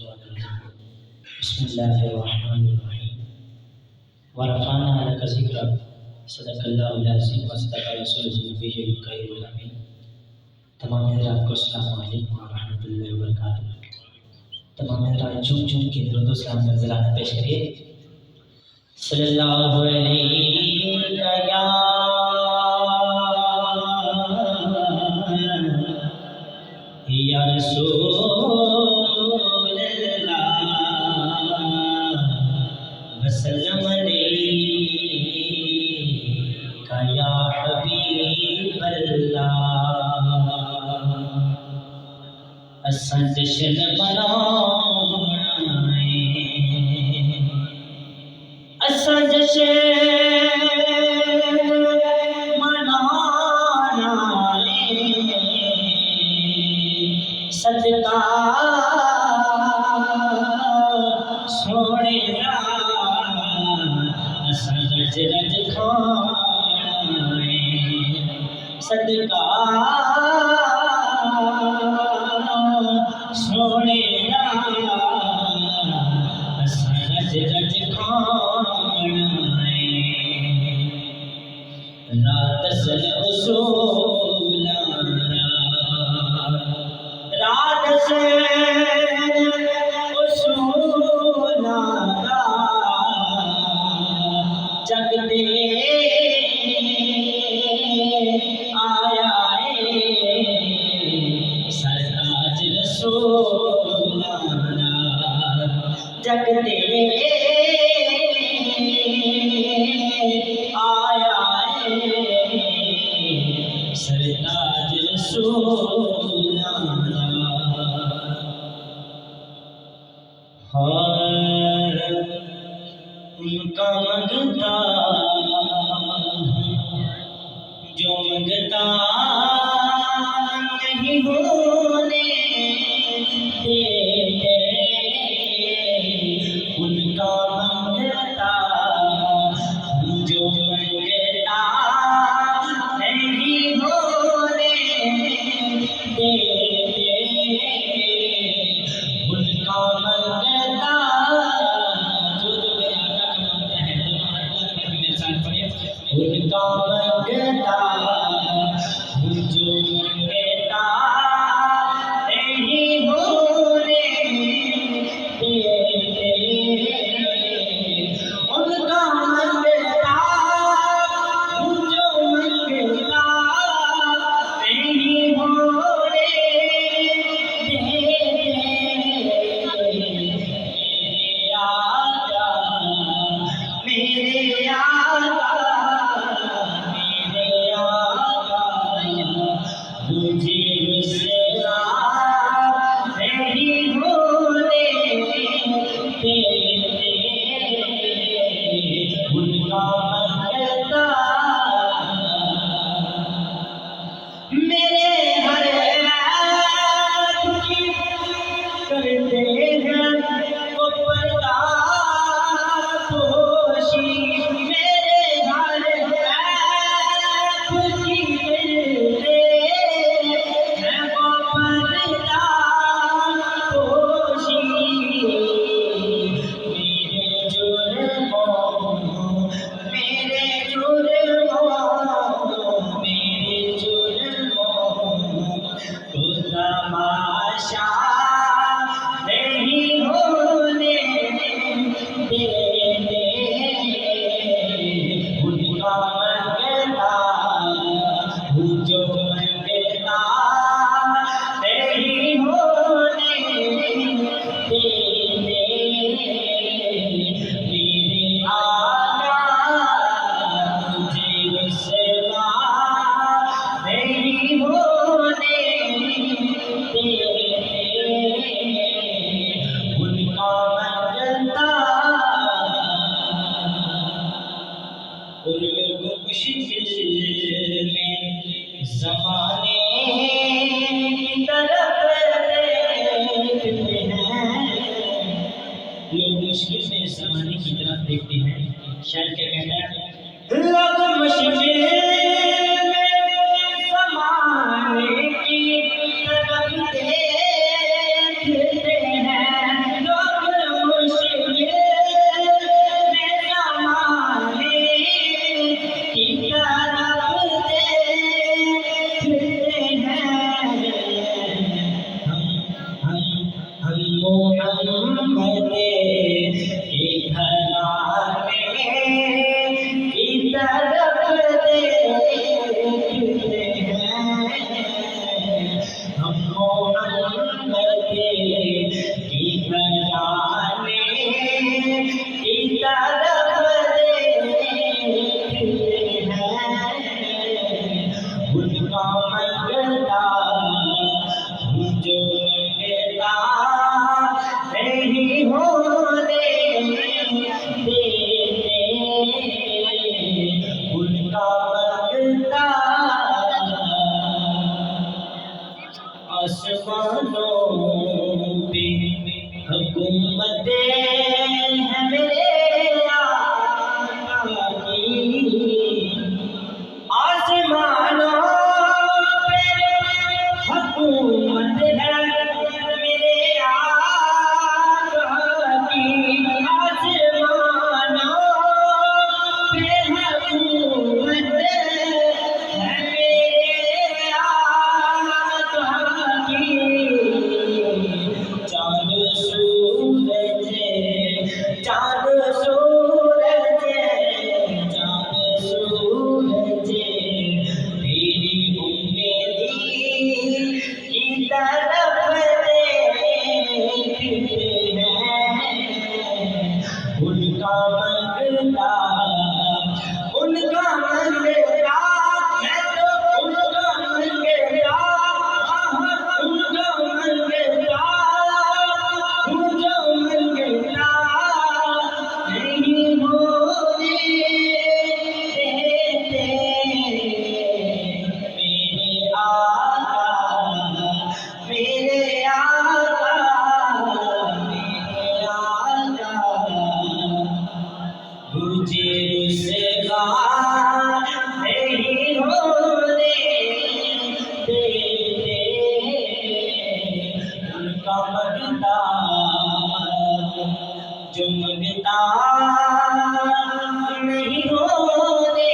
الشيطان الرجيم بسم الله الرحمن الرحيم ورفعنا لك ذكرك صدق اللہ العظیم وصدق رسول النبی الکریم الامین۔ تمام حضرات کو السلام علیکم ورحمۃ اللہ وبرکاتہ۔ تمام حضرات جھوم جھوم کے درود و سلام نذرانہ پیش کریے۔ صلی اللہ علیہ یا رسول اللہ وسلم علیک یا حبیب اللہ۔ اساں جشن مناؤنا ہے، اساں جشن منانا ہے، صدقہ سونے دا اساں رج رج کھانا ہے، صدقہ سونے دا اساں رج رج کھانا ہے۔ رات سن اصولانا، رات سے اصولانا جگ دے آیا ہے، سرتاج رسولانا جگ دے آیا ہے، سرتاج رسولانا۔ ان کا منگتا جو منگتا نہیں ہونے دیتے، ان کا منگتا جو منگتا نہیں ہونے دیتے، ان کا منگتا ان کا منگتا جو منگتا نہیں ہونے دیتے، ان کا منگتا جو منگتا نہیں ہونے کرتے ہیں وہ پردہ پوشی، میرے ہر عیب کی کرتے ہیں وہ پردہ پوشی، میرے جرموں میرے جرموں کو تماشا نہیں ہونے دیتے، ان کا منگتا جو منگتا نہیں ہونے دیتے، میرے آقا مجھے رسوا نہیں ہونے دیتے، ان کا منگتا۔ اور لوگ مشکل میں زمانے کی طرف دیکھتے ہیں، لوگ مشکل میں زمانے کی طرف دیکھتے ہیں۔ شاید کیا کہتا ہے، لوگ مشکل میں زمانے کی طرف دیکھتے ہیں، محمد کے گھرانے کی طرف دیکھتے ہیں، ہم محمد کی گھرانے کی طرف دیکھتے ہیں، ان کا منگتا جو منگتا نہیں ہونے دیتے، ان کا منگتا آسمانوں پہ حکومت ہے میرے آقا کی، آسمانوں پہ حکومت ہے میرے آقا کی، آسمانوں پہ حکومت ہے میرے آقا کی، چاند سورج چاند سورج چاند سورج تیری امیدی کی طرف دیکھتے ہیں، ان کا منگتا ان کا منگتا میں تو ان کا منگتا، ان کا منگتا جو منگتا نہیں ہونے دیتے، میرے آقا میرے آقا میرے آقا مجھے رسوا نہیں ہونے دیتے، ان کا منگتا جو منگتا نہیں ہونے